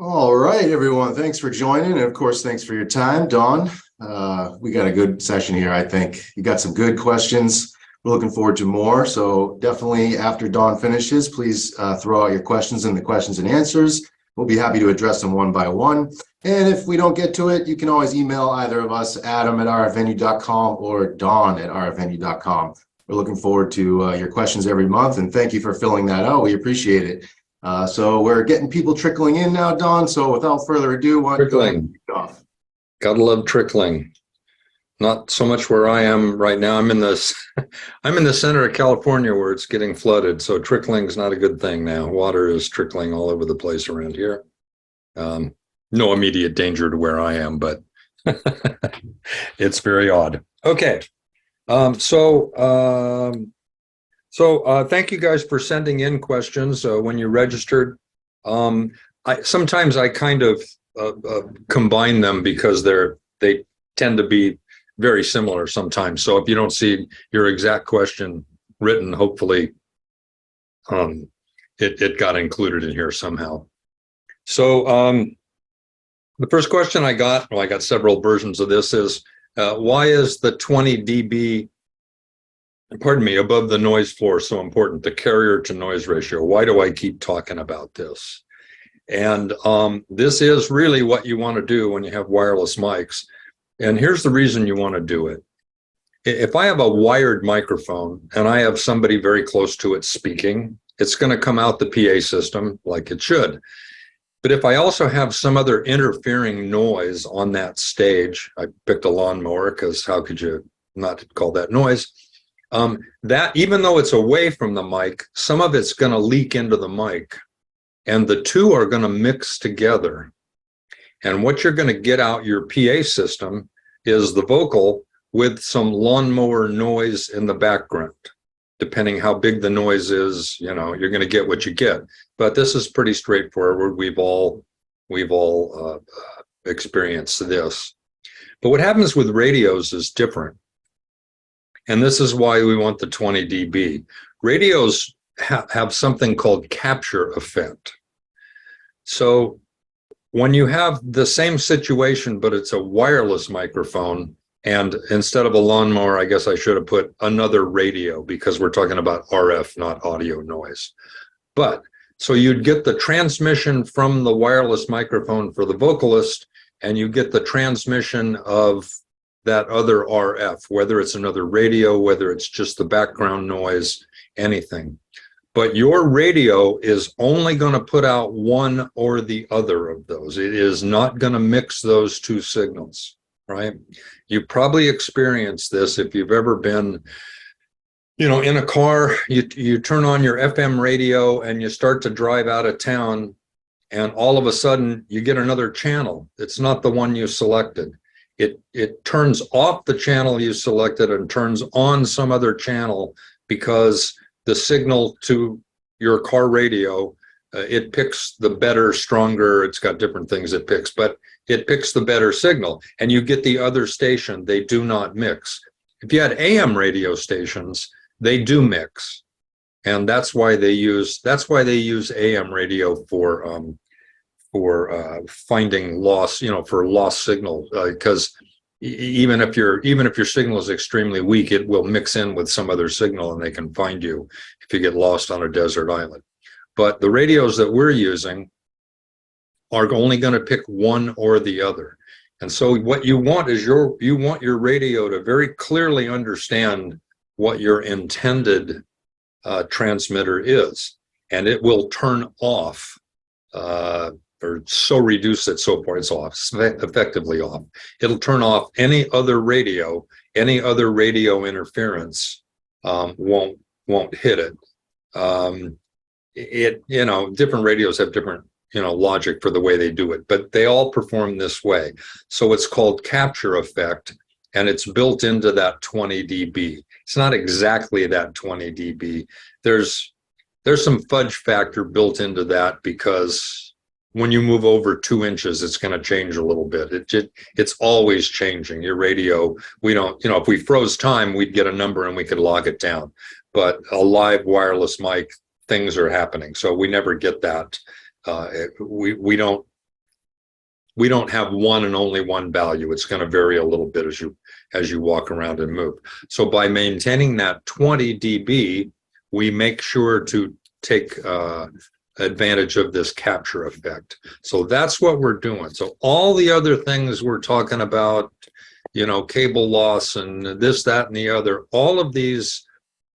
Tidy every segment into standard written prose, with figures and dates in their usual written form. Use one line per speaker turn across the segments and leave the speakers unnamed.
All right, everyone. Thanks for joining. And of course, thanks for your time, Dawn. We got a good session here, I think. You got some good questions. We're looking forward to more. So definitely after Dawn finishes, please throw out your questions in the questions and answers. We'll be happy to address them one by one. And if we don't get to it, you can always email either of us, adam@rfvenue.com or dawn@rfvenue.com. We're looking forward to your questions every month. And thank you for filling that out. We appreciate it. So we're getting people trickling in now, Don. So without further ado, why don't you go ahead and kick it off?
Gotta love trickling. Not so much where I am right now. I'm in this. I'm in the center of California where it's getting flooded. So trickling is not a good thing now. Water is trickling all over the place around here. No immediate danger to where I am, but it's very odd. Okay. Thank you guys for sending in questions when you registered. Sometimes I kind of combine them because they tend to be very similar sometimes. So if you don't see your exact question written, hopefully it got included in here somehow. So the first question I got several versions of this, is why is the 20 dB above the noise floor so important, the carrier to noise ratio? Why do I keep talking about this? And this is really what you want to do when you have wireless mics. And here's the reason you want to do it. If I have a wired microphone and I have somebody very close to it speaking, it's going to come out the PA system like it should. But if I also have some other interfering noise on that stage, I picked a lawnmower because how could you not call that noise? That even though it's away from the mic, some of it's going to leak into the mic, and the two are going to mix together. And what you're going to get out your PA system is the vocal with some lawnmower noise in the background. Depending how big the noise is, you're going to get what you get. But this is pretty straightforward. We've all experienced this. But what happens with radios is different. And this is why we want the 20 dB. Radios have something called capture effect. So when you have the same situation, but it's a wireless microphone, and instead of a lawnmower, I guess I should have put another radio because we're talking about RF, not audio noise. But so you'd get the transmission from the wireless microphone for the vocalist, and you get the transmission of that other RF, whether it's another radio, whether it's just the background noise, anything. But your radio is only going to put out one or the other of those. It is not going to mix those two signals, right? You probably experienced this if you've ever been, in a car, you turn on your FM radio and you start to drive out of town, and all of a sudden you get another channel. It's not the one you selected. It turns off the channel you selected and turns on some other channel because the signal to your car radio, it picks the better, stronger, it's got different things it picks, but it picks the better signal, and you get the other station. They do not mix. If you had AM radio stations, they do mix, and that's why they use AM radio for finding loss, for lost signal, because even if your signal is extremely weak, it will mix in with some other signal and they can find you if you get lost on a desert island. But the radios that we're using are only going to pick one or the other. And so what you want is you want your radio to very clearly understand what your intended transmitter is, and it will turn off or so reduce it so far it's off, it's effectively off. It'll turn off any other radio interference won't hit it. Different radios have different logic for the way they do it, but they all perform this way. So it's called capture effect, and it's built into that 20 dB. It's not exactly that 20 dB. There's some fudge factor built into that because when you move over 2 inches, it's going to change a little bit. It's always changing. Your radio, we don't, if we froze time, we'd get a number and we could log it down. But a live wireless mic, things are happening. So we never get that. We don't We don't have one and only one value. It's going to vary a little bit as you walk around and move. So by maintaining that 20 dB, we make sure to take advantage of this capture effect. So that's what we're doing. So all the other things we're talking about, you know, cable loss and this, that, and the other, all of these,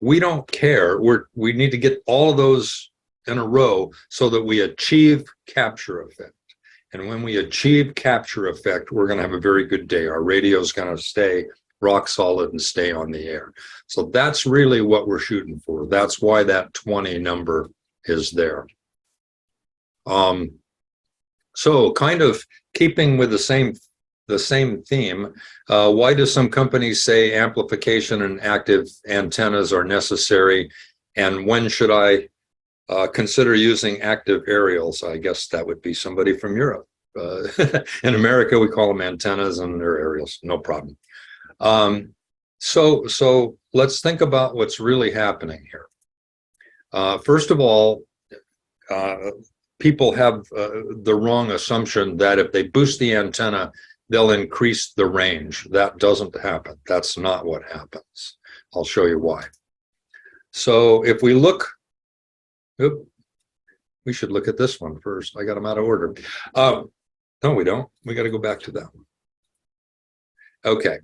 we don't care. We need to get all of those in a row so that we achieve capture effect. And when we achieve capture effect, we're going to have a very good day. Our radio is going to stay rock solid and stay on the air. So that's really what we're shooting for. That's why that 20 number is there. So kind of keeping with the same theme, why do some companies say amplification and active antennas are necessary? And when should I consider using active aerials? I guess that would be somebody from Europe. In America, we call them antennas and they're aerials, no problem. So let's think about what's really happening here. First of all, people have the wrong assumption that if they boost the antenna, they'll increase the range. That doesn't happen. That's not what happens. I'll show you why. So if we look, we should look at this one first. I got them out of order. No, we don't. We got to go back to that one. Okay.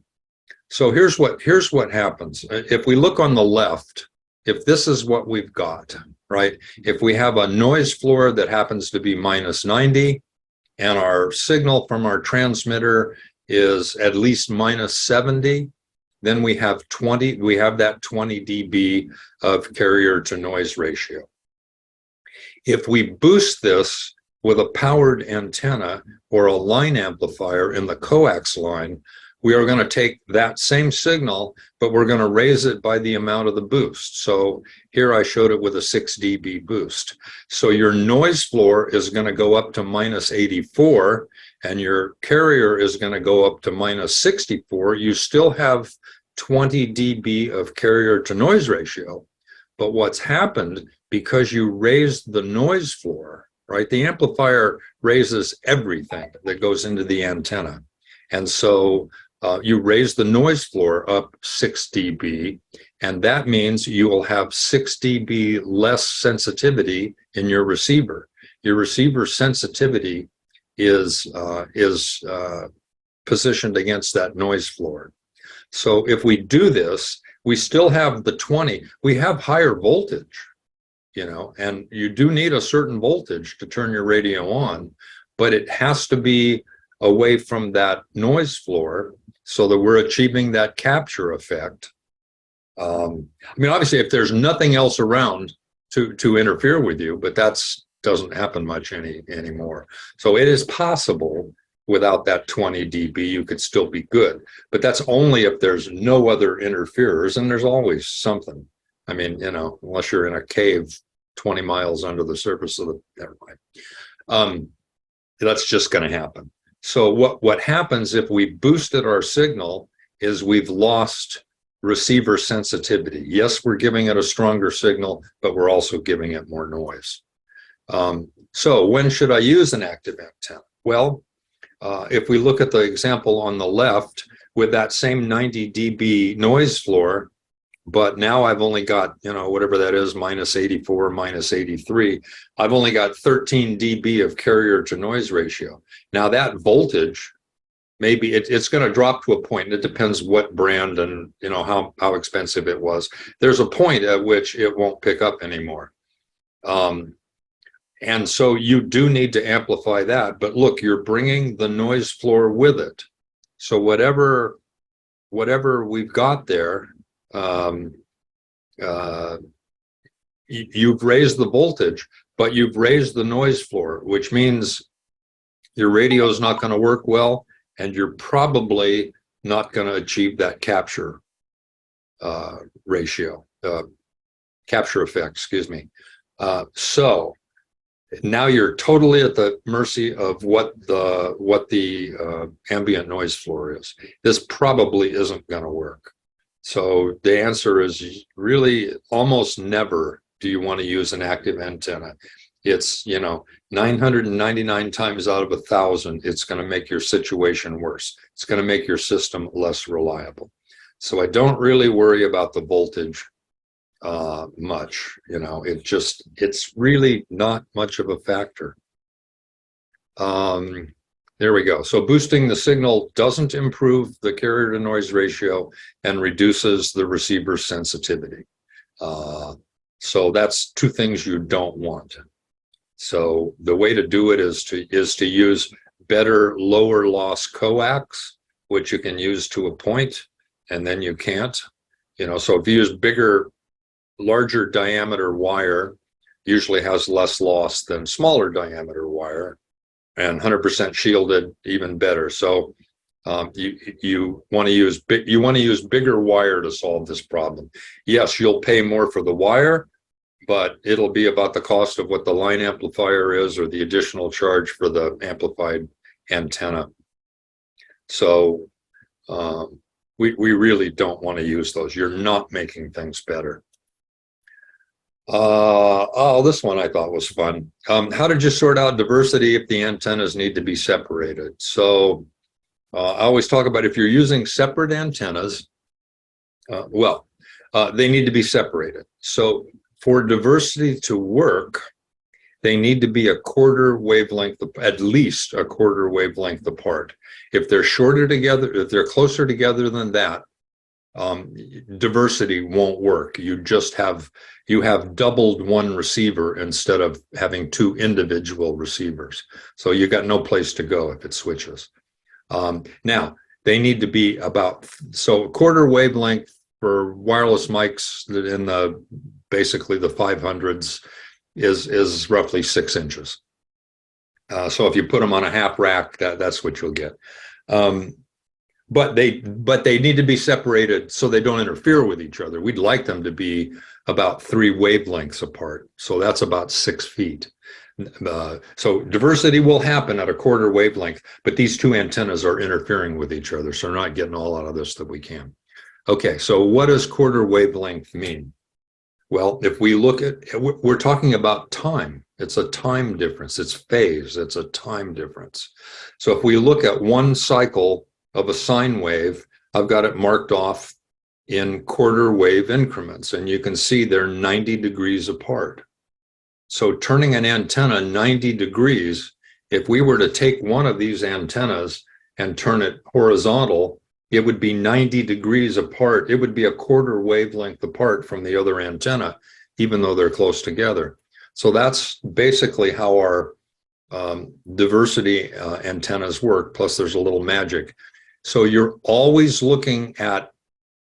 So here's what happens. If we look on the left, if this is what we've got, right? If we have a noise floor that happens to be minus 90 and our signal from our transmitter is at least minus 70, then we have that 20 dB of carrier to noise ratio. If we boost this with a powered antenna or a line amplifier in the coax line, we are going to take that same signal, but we're going to raise it by the amount of the boost. So here I showed it with a 6 dB boost. So your noise floor is going to go up to minus 84, and your carrier is going to go up to minus 64. You still have 20 dB of carrier to noise ratio. But what's happened, because you raised the noise floor, right? The amplifier raises everything that goes into the antenna. And so you raise the noise floor up 6 dB, and that means you will have 6 dB less sensitivity in your receiver. Your receiver sensitivity is positioned against that noise floor. So if we do this, we still have the 20. We have higher voltage, you know, and you do need a certain voltage to turn your radio on, but it has to be away from that noise floor so that we're achieving that capture effect. I mean, obviously, if there's nothing else around to interfere with you, but that's doesn't happen much anymore. So it is possible without that 20 dB, you could still be good, but that's only if there's no other interferers, and there's always something. I mean, you know, unless you're in a cave 20 miles under the surface of the, never mind. That's just going to happen. So what happens if we boosted our signal is we've lost receiver sensitivity. Yes, we're giving it a stronger signal, but we're also giving it more noise. So when should I use an active antenna? Well, if we look at the example on the left with that same 90 dB noise floor, but now I've only got, you know, whatever that is, minus 84, minus 83. I've only got 13 dB of carrier to noise ratio. Now that voltage, maybe it's going to drop to a point, and it depends what brand and, you know, how expensive it was. There's a point at which it won't pick up anymore. And so you do need to amplify that. But look, you're bringing the noise floor with it. So whatever we've got there, you've raised the voltage, but you've raised the noise floor, which means your radio is not going to work well, and you're probably not going to achieve that capture capture effect, excuse me. So now you're totally at the mercy of what the ambient noise floor is. This probably isn't going to work. So the answer is really almost never do you want to use an active antenna. It's, 999 times out of 1,000, it's going to make your situation worse. It's going to make your system less reliable. So I don't really worry about the voltage much. It's really not much of a factor. There we go. So boosting the signal doesn't improve the carrier to noise ratio and reduces the receiver's sensitivity. So that's two things you don't want. So the way to do it is to use better lower loss coax, which you can use to a point, and then you can't. So if you use larger diameter wire, usually has less loss than smaller diameter wire, and 100% shielded, even better. So you want to use bigger wire to solve this problem. Yes, you'll pay more for the wire, but it'll be about the cost of what the line amplifier is, or the additional charge for the amplified antenna. So we really don't want to use those. You're not making things better. This one I thought was fun. How did you sort out diversity if the antennas need to be separated? So I always talk about, if you're using separate antennas, they need to be separated. So for diversity to work, they need to be a quarter wavelength, at least a quarter wavelength apart. If they're shorter together, if they're closer together than that, diversity won't work. You have doubled one receiver instead of having two individual receivers. So you got no place to go if it switches. Now they need to be so a quarter wavelength for wireless mics in basically the 500s is roughly 6 inches. So if you put them on a half rack, that's what you'll get. But they need to be separated so they don't interfere with each other. We'd like them to be about 3 wavelengths apart. So that's about 6 feet. So diversity will happen at a quarter wavelength, but these two antennas are interfering with each other. So we're not getting all out of this that we can. Okay, so what does quarter wavelength mean? Well, if we look at, we're talking about time. It's a time difference. It's phase. It's a time difference. So if we look at one cycle of a sine wave, I've got it marked off in quarter wave increments, and you can see they're 90 degrees apart. So turning an antenna 90 degrees, if we were to take one of these antennas and turn it horizontal, it would be 90 degrees apart. It would be a quarter wavelength apart from the other antenna, even though they're close together. So that's basically how our diversity antennas work, plus there's a little magic. So you're always looking at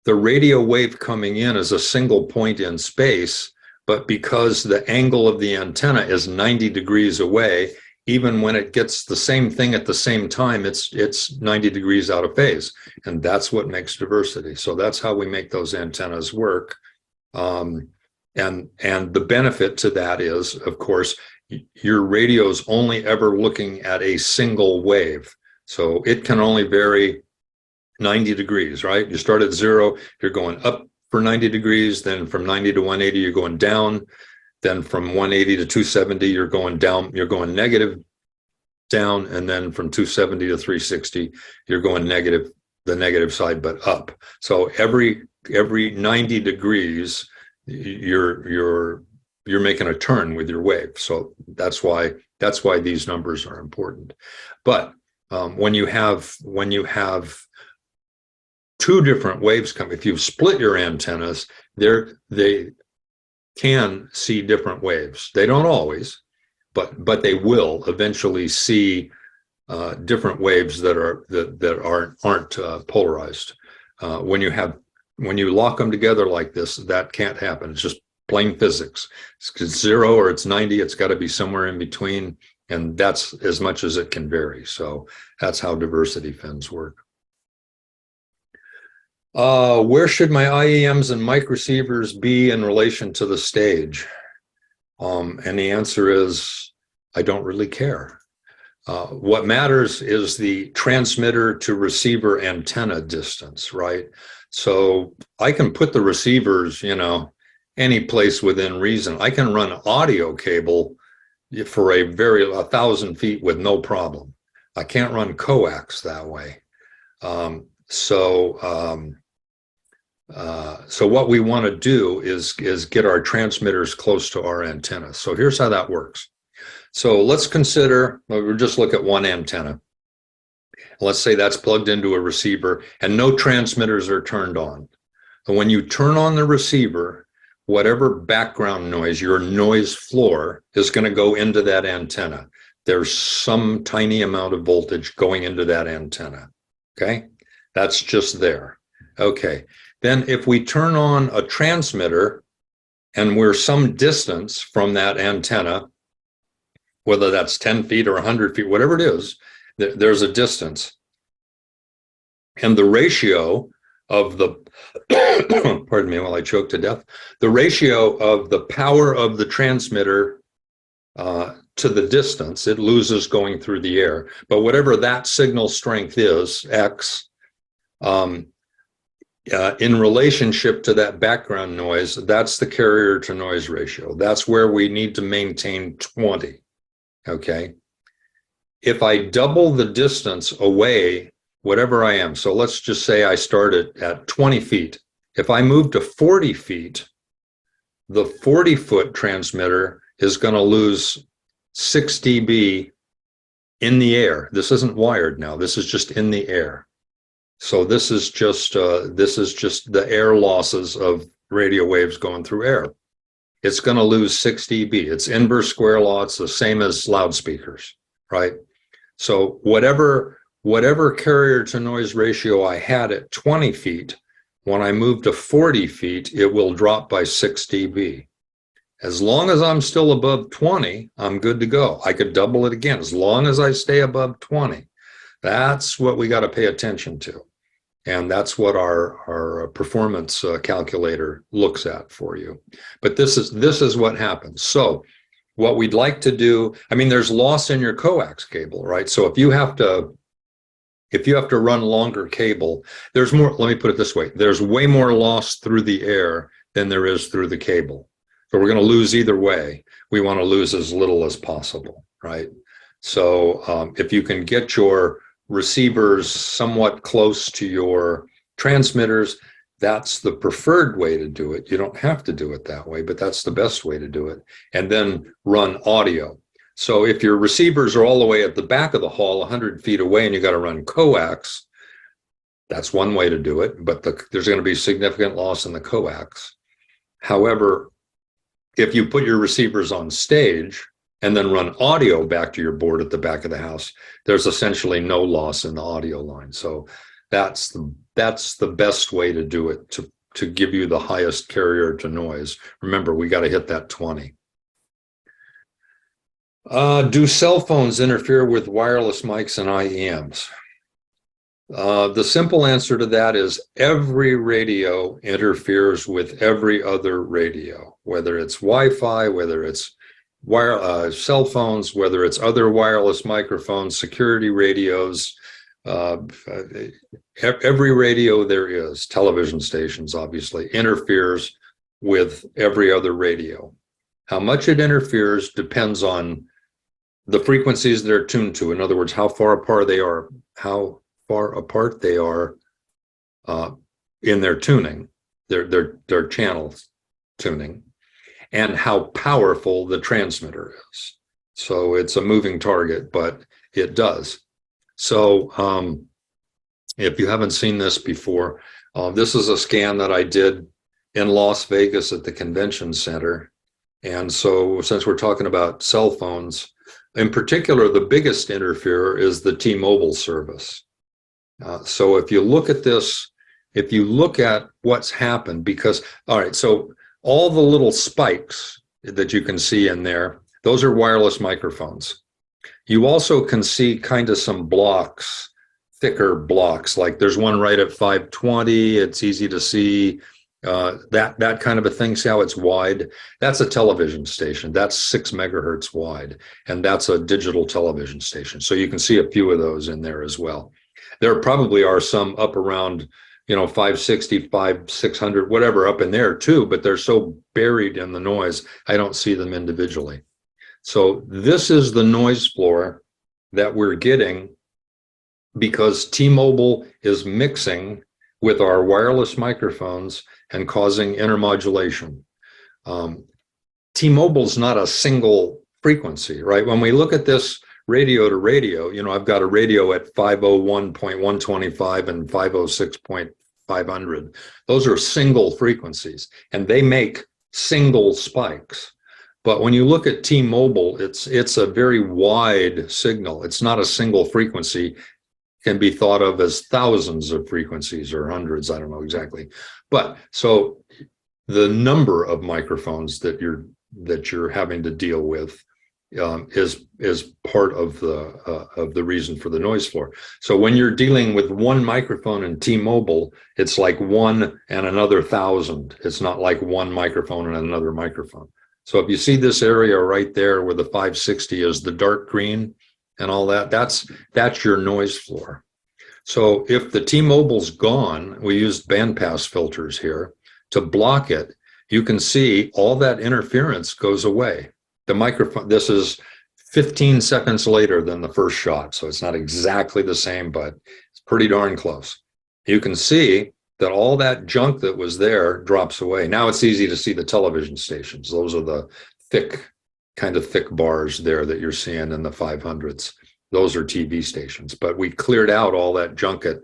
the radio wave coming in as a single point in space, but because the angle of the antenna is 90 degrees away, even when it gets the same thing at the same time, it's 90 degrees out of phase. And that's what makes diversity. So that's how we make those antennas work. And the benefit to that is, of course, your radio's only ever looking at a single wave. So it can only vary 90 degrees, right? You start at 0, you're going up for 90 degrees, then from 90 to 180, you're going down. Then from 180 to 270, you're going down, you're going negative down. And then from 270 to 360, you're going negative, the negative side, but up. So every 90 degrees, you're making a turn with your wave. So that's why these numbers are important. But when you have two different waves come, if you split your antennas, they can see different waves. They don't always, but they will eventually see different waves that aren't polarized. When you lock them together like this, that can't happen. It's just plain physics. It's 0 or it's 90. It's got to be somewhere in between, and that's as much as it can vary. So that's how diversity fins work. Where should my IEMs and mic receivers be in relation to the stage? And the answer is, I don't really care. What matters is the transmitter to receiver antenna distance, right? So I can put the receivers, any place within reason. I can run audio cable for a 1,000 feet with no problem. I can't run coax that way. So what we want to do is get our transmitters close to our antenna. So here's how that works. So let's consider, we'll just look at one antenna. Let's say that's plugged into a receiver and no transmitters are turned on. And when you turn on the receiver, whatever background noise, your noise floor is going to go into that antenna. There's some tiny amount of voltage going into that antenna. Okay, that's just there. Okay, then if we turn on a transmitter and we're some distance from that antenna, whether that's 10 feet or 100 feet, whatever it is, there's a distance. And the ratio of the, pardon me while I choke to death, the ratio of the power of the transmitter to the distance, it loses going through the air. But whatever that signal strength is, X, in relationship to that background noise, that's the carrier to noise ratio. That's where we need to maintain 20, okay? If I double the distance away, whatever I am, so let's just say I started at 20 feet. If I move to 40 feet, the 40-foot transmitter is going to lose 6 dB in the air. This isn't wired now. This is just in the air. So this is just the air losses of radio waves going through air. It's going to lose 6 dB. It's inverse square law. It's the same as loudspeakers, right? So whatever carrier to noise ratio I had at 20 feet, when I move to 40 feet, it will drop by 6 dB. As long as I'm still above 20, I'm good to go. I could double it again. As long as I stay above 20, that's what we got to pay attention to. And that's what our performance calculator looks at for you. But this is what happens. So what we'd like to do, I mean, there's loss in your coax cable, right? So if you have to run longer cable, there's more, let me put it this way, there's way more loss through the air than there is through the cable. So we're going to lose either way. We want to lose as little as possible, right? So if you can get your receivers somewhat close to your transmitters, that's the preferred way to do it. You don't have to do it that way, but that's the best way to do it. And then run audio. So if your receivers are all the way at the back of the hall, 100 feet away, and you got to run coax, that's one way to do it, but there's going to be significant loss in the coax. However, if you put your receivers on stage and then run audio back to your board at the back of the house, there's essentially no loss in the audio line. So that's the best way to do it, to give you the highest carrier to noise. Remember, we got to hit that 20. Do cell phones interfere with wireless mics and IEMs? The simple answer to that is every radio interferes with every other radio, whether it's Wi-Fi, whether it's cell phones, whether it's other wireless microphones, security radios, every radio there is, television stations obviously, interferes with every other radio. How much it interferes depends on the frequencies they're tuned to. In other words, how far apart they are in their tuning, their channel tuning, and how powerful the transmitter is. So it's a moving target, but it does. So if you haven't seen this before, this is a scan that I did in Las Vegas at the convention center. And so since we're talking about cell phones, in particular, the biggest interferer is the T-Mobile service. So if you look at this, if you look at what's happened, because, all right, so all the little spikes that you can see in there, those are wireless microphones. You also can see kind of some blocks, thicker blocks, like there's one right at 520, it's easy to see, that kind of a thing. See how it's wide? That's a television station. That's 6 megahertz wide, and that's a digital television station. So you can see a few of those in there as well. There probably are some up around, 560, 600, whatever up in there too, but they're so buried in the noise, I don't see them individually. So this is the noise floor that we're getting because T-Mobile is mixing with our wireless microphones and causing intermodulation. T-Mobile's not a single frequency, right? When we look at this radio to radio, I've got a radio at 501.125 and 506.500. Those are single frequencies, and they make single spikes. But when you look at T-Mobile, it's a very wide signal. It's not a single frequency. It can be thought of as thousands of frequencies or hundreds, I don't know exactly. But so the number of microphones that you're having to deal with is part of the reason for the noise floor. So when you're dealing with one microphone in T-Mobile, it's like one and another thousand. It's not like one microphone and another microphone. So if you see this area right there where the 560 is the dark green and all that, that's your noise floor. So if the T-Mobile's gone, we used bandpass filters here to block it. You can see all that interference goes away. The microphone, this is 15 seconds later than the first shot, so it's not exactly the same, but it's pretty darn close. You can see that all that junk that was there drops away. Now it's easy to see the television stations. Those are the kind of thick bars there that you're seeing in the 500s. Those are TV stations, but we cleared out all that junk at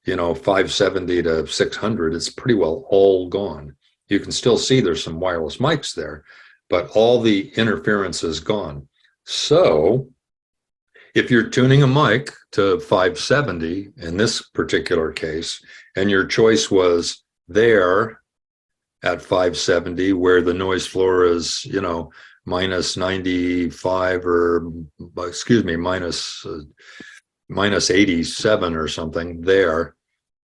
570 to 600. It's pretty well all gone. You can still see there's some wireless mics there, but all the interference is gone. So if you're tuning a mic to 570 in this particular case, and your choice was there at 570 where the noise floor is, minus 95 or, minus 87 or something there,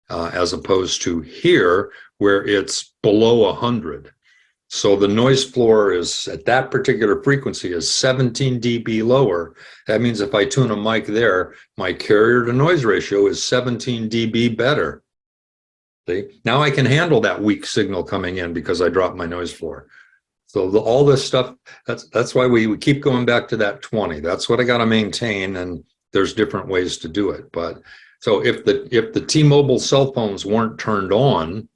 as opposed to here where it's below 100. So the noise floor is at that particular frequency is 17 dB lower. That means if I tune a mic there, my carrier to noise ratio is 17 dB better. See? Now I can handle that weak signal coming in because I dropped my noise floor. So all this stuff, that's why we keep going back to that 20. That's what I got to maintain, and there's different ways to do it. But so if the T-Mobile cell phones weren't turned on,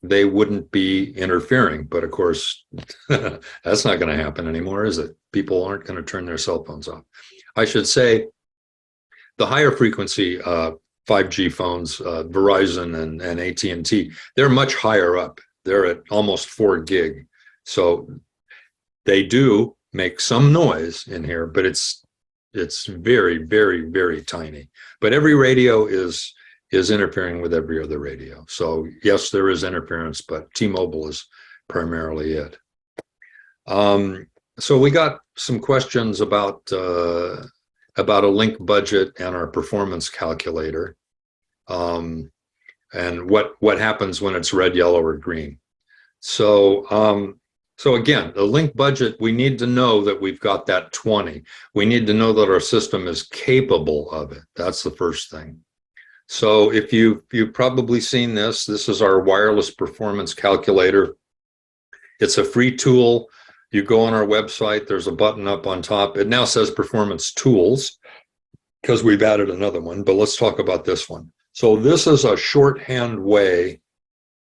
they wouldn't be interfering. But of course, that's not going to happen anymore, is it? People aren't going to turn their cell phones off. I should say the higher frequency 5G phones, Verizon and AT&T, they're much higher up. They're at almost 4 gig. So they do make some noise in here, but it's very, very, very tiny. But every radio is interfering with every other radio. So yes, there is interference, but T-Mobile is primarily it. So we got some questions about a link budget and our performance calculator, and what happens when it's red, yellow, or green. So again, the link budget, we need to know that we've got that 20. We need to know that our system is capable of it. That's the first thing. So if you've probably seen this is our wireless performance calculator. It's a free tool. You go on our website, there's a button up on top. It now says performance tools because we've added another one, but let's talk about this one. So this is a shorthand way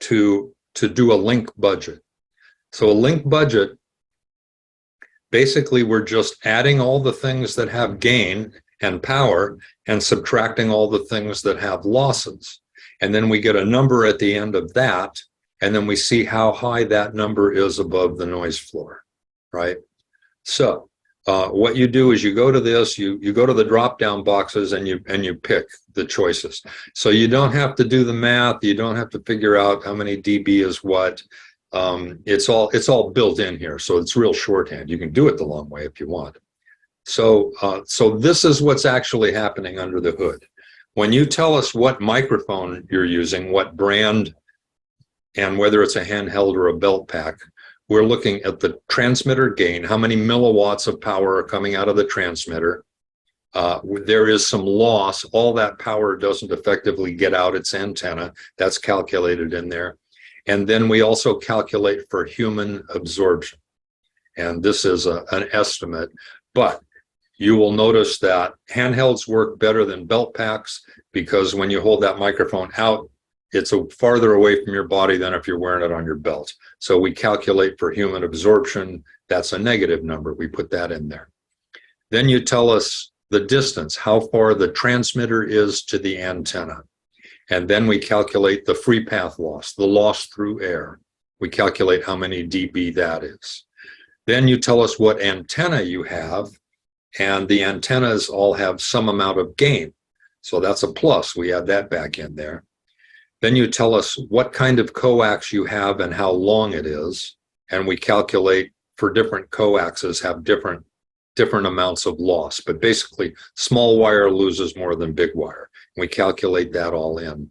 to do a link budget. So a link budget, basically we're just adding all the things that have gain and power and subtracting all the things that have losses. And then we get a number at the end of that, and then we see how high that number is above the noise floor, right? So what you do is you go to this, you go to the drop-down boxes and you pick the choices. So you don't have to do the math, you don't have to figure out how many dB is what. It's all built in here, so it's real shorthand. You can do it the long way if you want. So this is what's actually happening under the hood. When you tell us what microphone you're using, what brand, and whether it's a handheld or a belt pack, we're looking at the transmitter gain, how many milliwatts of power are coming out of the transmitter. There is some loss. All that power doesn't effectively get out its antenna. That's calculated in there. And then we also calculate for human absorption. And this is an estimate. But you will notice that handhelds work better than belt packs because when you hold that microphone out, it's farther away from your body than if you're wearing it on your belt. So we calculate for human absorption. That's a negative number. We put that in there. Then you tell us the distance, how far the transmitter is to the antenna. And then we calculate the free path loss, the loss through air. We calculate how many dB that is. Then you tell us what antenna you have, and the antennas all have some amount of gain. So that's a plus. We add that back in there. Then you tell us what kind of coax you have and how long it is. And we calculate for different coaxes have different amounts of loss. But basically, small wire loses more than big wire. We calculate that all in.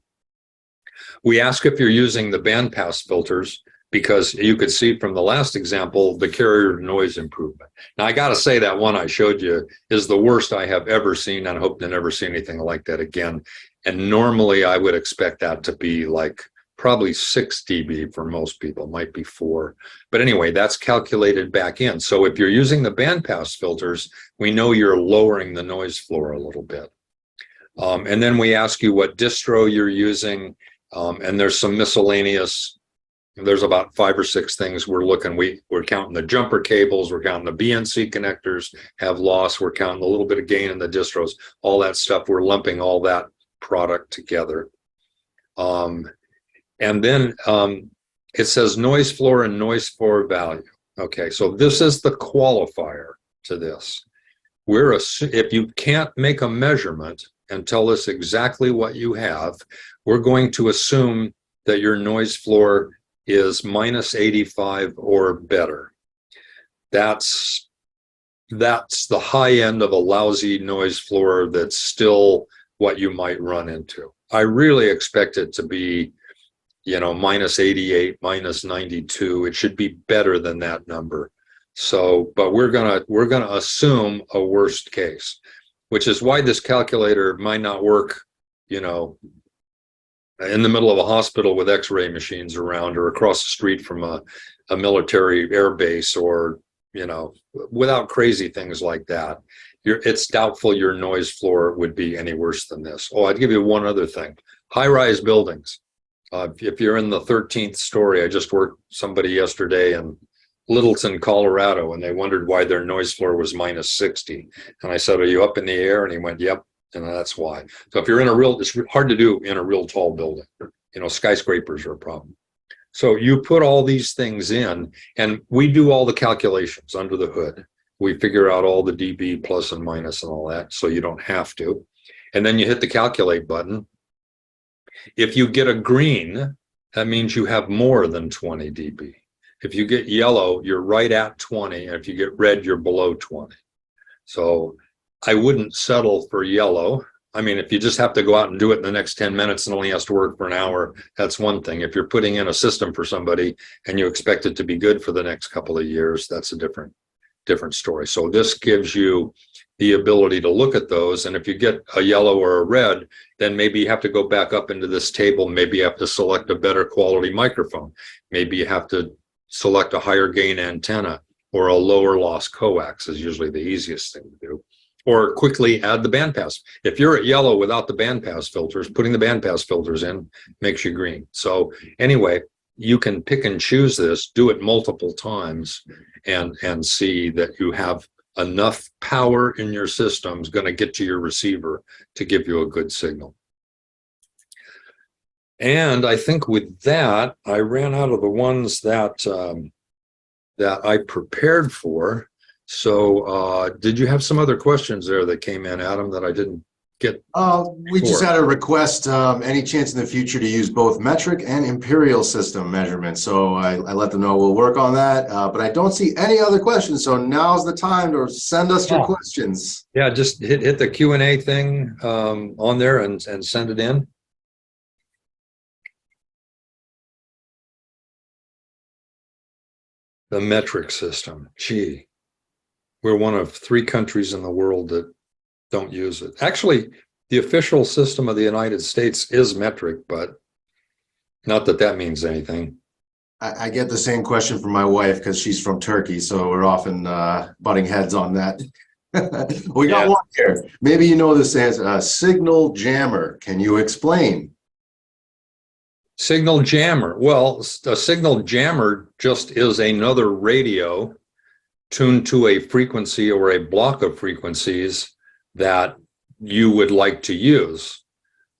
We ask if you're using the bandpass filters because you could see from the last example, the carrier noise improvement. Now, I got to say that one I showed you is the worst I have ever seen, and I hope to never see anything like that again. And normally I would expect that to be like probably 6 dB for most people, might be 4. But anyway, that's calculated back in. So if you're using the bandpass filters, we know you're lowering the noise floor a little bit. And then we ask you what distro you're using, and there's some miscellaneous. There's about 5 or 6 things we're looking. We're counting the jumper cables, we're counting the BNC connectors have loss, we're counting a little bit of gain in the distros, all that stuff. We're lumping all that product together. And then it says noise floor and noise floor value. Okay, so this is the qualifier to this. If you can't make a measurement and tell us exactly what you have, we're going to assume that your noise floor is minus 85 or better. That's the high end of a lousy noise floor that's still what you might run into. I really expect it to be, minus 88, minus 92. It should be better than that number. So, but we're gonna assume a worst case, which is why this calculator might not work, in the middle of a hospital with x-ray machines around or across the street from a military air base or, without crazy things like that. It's doubtful your noise floor would be any worse than this. Oh, I'd give you one other thing. High-rise buildings. If you're in the 13th story, I just worked somebody yesterday in Littleton, Colorado, and they wondered why their noise floor was minus 60. And I said, are you up in the air? And he went, yep. And that's why. So if you're in it's hard to do in a real tall building. Skyscrapers are a problem. So you put all these things in, and we do all the calculations under the hood. We figure out all the dB plus and minus and all that, so you don't have to. And then you hit the calculate button. If you get a green, that means you have more than 20 dB. If you get yellow, you're right at 20. And if you get red, you're below 20. So I wouldn't settle for yellow. I mean, if you just have to go out and do it in the next 10 minutes and only has to work for an hour, that's one thing. If you're putting in a system for somebody and you expect it to be good for the next couple of years, that's a different story. So this gives you the ability to look at those. And if you get a yellow or a red, then maybe you have to go back up into this table. Maybe you have to select a better quality microphone. Maybe you have to select a higher gain antenna, or a lower loss coax is usually the easiest thing to do. Or quickly add the bandpass. If you're at yellow without the bandpass filters, putting the bandpass filters in makes you green. So anyway, you can pick and choose this, do it multiple times, and see that you have enough power in your system's going to get to your receiver to give you a good signal. And I think with that, I ran out of the ones that I prepared for. So did you have some other questions there that came in, Adam, that I didn't get?
We just had a request, any chance in the future to use both metric and imperial system measurements. So I let them know we'll work on that, but I don't see any other questions. So now's the time to send us your questions.
Yeah, just hit the Q&A thing on there and send it in. The metric system, gee. We're one of 3 countries in the world that don't use it. Actually, the official system of the United States is metric, but not that that means anything.
I get the same question from my wife because she's from Turkey, so we're often butting heads on that. We got
Yeah.
one here. Maybe you know this as a signal jammer. Can you explain?
Signal jammer. Well, a signal jammer just is another radio tuned to a frequency or a block of frequencies that you would like to use.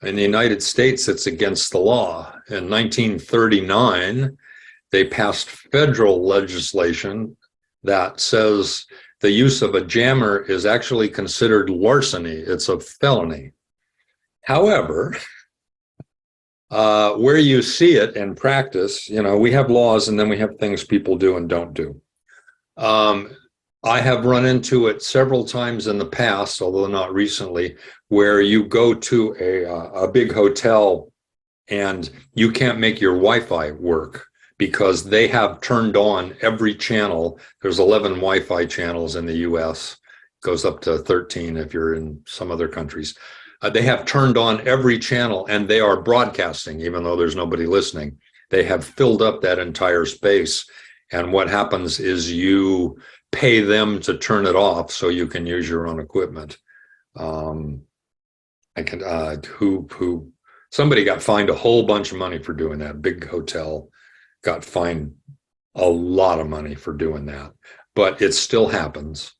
In the United States, it's against the law. In 1939, they passed federal legislation that says the use of a jammer is actually considered larceny. It's a felony. However, where you see it in practice, we have laws and then we have things people do and don't do. I have run into it several times in the past, although not recently, where you go to a big hotel and you can't make your Wi-Fi work because they have turned on every channel. There's 11 Wi-Fi channels in the US, goes up to 13 if you're in some other countries. They have turned on every channel and they are broadcasting, even though there's nobody listening. They have filled up that entire space. And what happens is you pay them to turn it off so you can use your own equipment. Somebody got fined a whole bunch of money for doing that. Big hotel got fined a lot of money for doing that, but it still happens.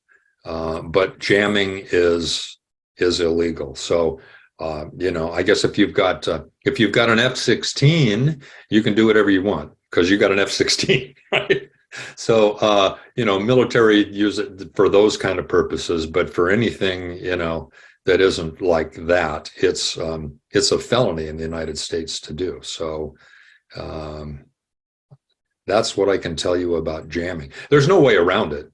But jamming is illegal. So, I guess if you've got an F-16, you can do whatever you want because you got an F-16, right? So, military use it for those kind of purposes, but for anything, that isn't like that, it's a felony in the United States to do. So, that's what I can tell you about jamming. There's no way around it,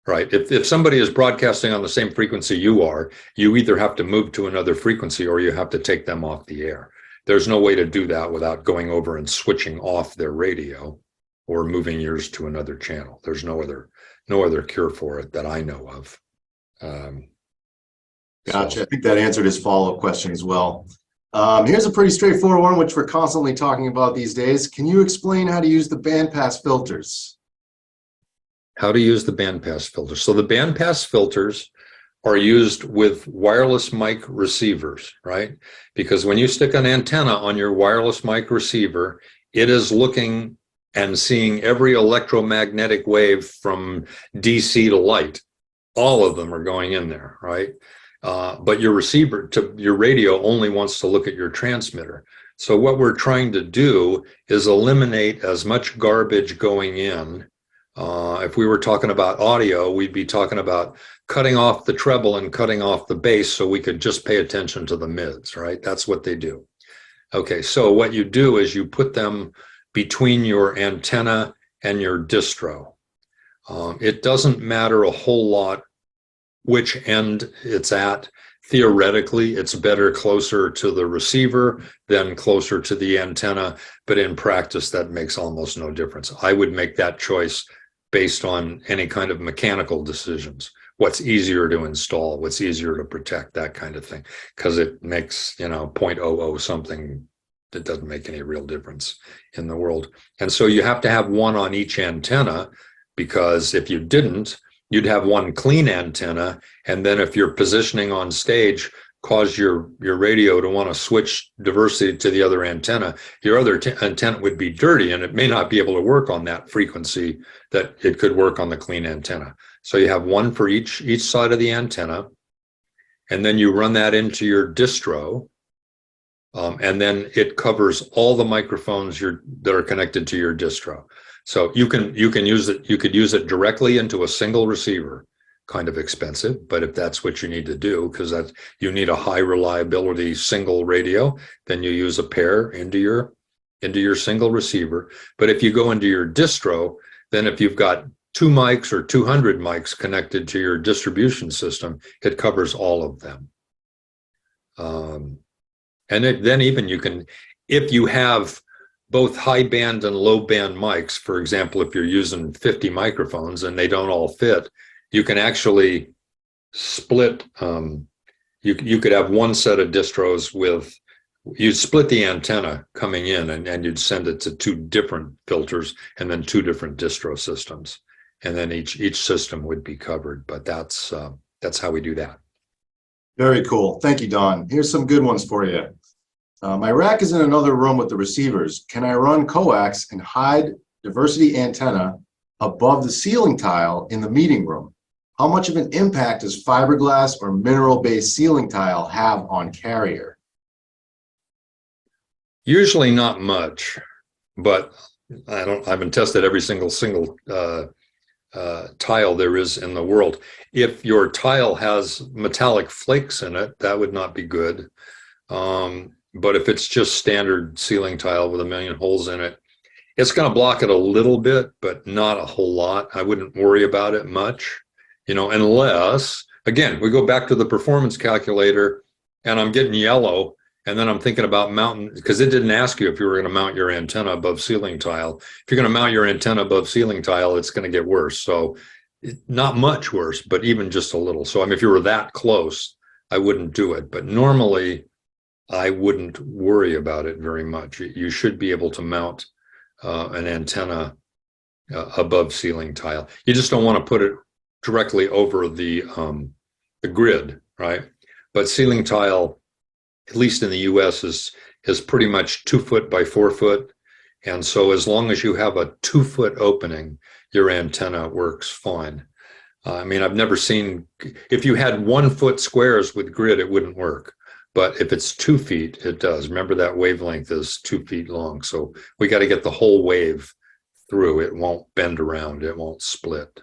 right? If somebody is broadcasting on the same frequency you are, you either have to move to another frequency or you have to take them off the air. There's no way to do that without going over and switching off their radio or moving yours to another channel. There's no other cure for it that I know of.
Gotcha.
So.
I think that answered his follow-up question as well. Here's a pretty straightforward one, which we're constantly talking about these days. Can you explain how to use the bandpass filters?
How to use the bandpass filters. So the bandpass filters are used with wireless mic receivers, right? Because when you stick an antenna on your wireless mic receiver, it is looking and seeing every electromagnetic wave from DC to light. All of them are going in there, right? But your radio only wants to look at your transmitter. So what we're trying to do is eliminate as much garbage going in. If we were talking about audio, we'd be talking about cutting off the treble and cutting off the bass so we could just pay attention to the mids, right? That's what they do. Okay, so what you do is you put them between your antenna and your distro. It doesn't matter a whole lot which end it's at. Theoretically, it's better closer to the receiver than closer to the antenna, but in practice, that makes almost no difference. I would make that choice based on any kind of mechanical decisions. What's easier to install, what's easier to protect, that kind of thing, because it makes, 0.00 something that doesn't make any real difference in the world. And so you have to have one on each antenna, because if you didn't, you'd have one clean antenna, and then if your positioning on stage caused your radio to want to switch diversity to the other antenna, your other antenna would be dirty, and it may not be able to work on that frequency that it could work on the clean antenna. So you have one for each side of the antenna, and then you run that into your distro, and then it covers all the microphones that are connected to your distro. So you can use it. You could use it directly into a single receiver. Kind of expensive, but if that's what you need to do, because that you need a high reliability single radio, then you use a pair into your single receiver. But if you go into your distro, then if you've got 2 mics or 200 mics connected to your distribution system, it covers all of them. Then even you can, if you have both high band and low band mics, for example, if you're using 50 microphones and they don't all fit, you can actually split. You could have one set of distros you'd split the antenna coming in and you'd send it to 2 different filters and then 2 different distro systems. And then each system would be covered. But that's that's how we do that.
Very cool. Thank you, Don. Here's some good ones for you. My rack is in another room with the receivers. Can I run coax and hide diversity antenna above the ceiling tile in the meeting room? How much of an impact does fiberglass or mineral-based ceiling tile have on carrier?
Usually not much, but I haven't tested every single tile there is in the world. If your tile has metallic flakes in it, that would not be good. But if it's just standard ceiling tile with a million holes in it, it's going to block it a little bit, but not a whole lot. I wouldn't worry about it much, unless, again, we go back to the performance calculator and I'm getting yellow. And then I'm thinking about mounting, because it didn't ask you if you were going to mount your antenna above ceiling tile. If you're going to mount your antenna above ceiling tile, it's going to get worse. So not much worse, but even just a little. So if you were that close, I wouldn't do it. But normally, I wouldn't worry about it very much. You should be able to mount an antenna above ceiling tile. You just don't want to put it directly over the grid, right? But ceiling tile, at least in the US, is pretty much 2 foot by 4 foot. And so as long as you have a 2 foot opening, your antenna works fine. I've never seen, if you had 1 foot squares with grid, it wouldn't work. But if it's 2 feet, it does. Remember that wavelength is 2 feet long. So we got to get the whole wave through. It won't bend around. It won't split.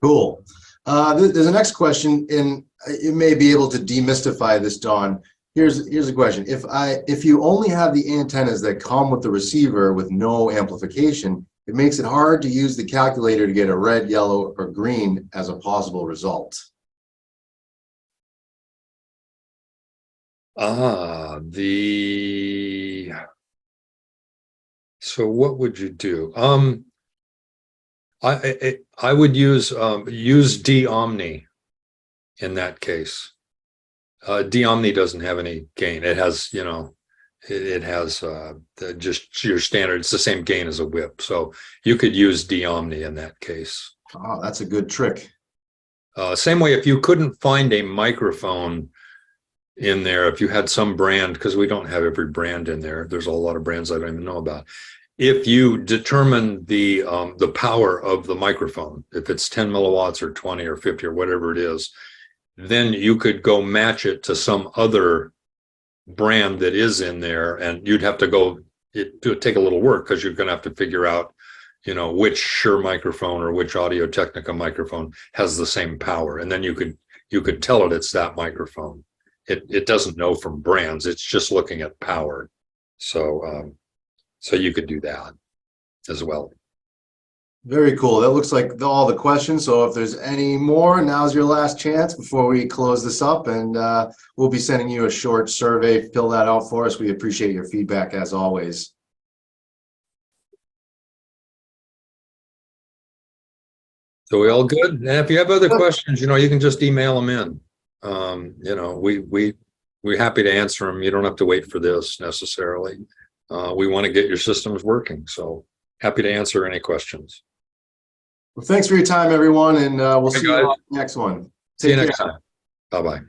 Cool. There's a next question, and you may be able to demystify this, Don. Here's a question. If you only have the antennas that come with the receiver with no amplification, it makes it hard to use the calculator to get a red, yellow, or green as a possible result.
So what would you do? I would use D-Omni in that case. D-Omni doesn't have any gain. It has, it has just your standard. It's the same gain as a whip. So you could use D-Omni in that case.
Oh, that's a good trick.
Same way, if you couldn't find a microphone in there, if you had some brand, because we don't have every brand in there. There's a lot of brands I don't even know about. If you determine the power of the microphone, if it's 10 milliwatts or 20 or 50 or whatever it is, then you could go match it to some other brand that is in there, and you'd have to go. It would take a little work because you're going to have to figure out, which Shure microphone or which Audio-Technica microphone has the same power, and then you could tell it it's that microphone. It doesn't know from brands. It's just looking at power. So you could do that as well.
Very cool. That looks like all the questions. So if there's any more, now's your last chance before we close this up, and we'll be sending you a short survey. Fill that out for us. We appreciate your feedback as always.
So we all good? And if you have other questions, you can just email them in. We're happy to answer them. You don't have to wait for this necessarily. We want to get your systems working. So happy to answer any questions.
Well, thanks for your time, everyone, and we'll see you on the next one.
See you next time. Bye-bye.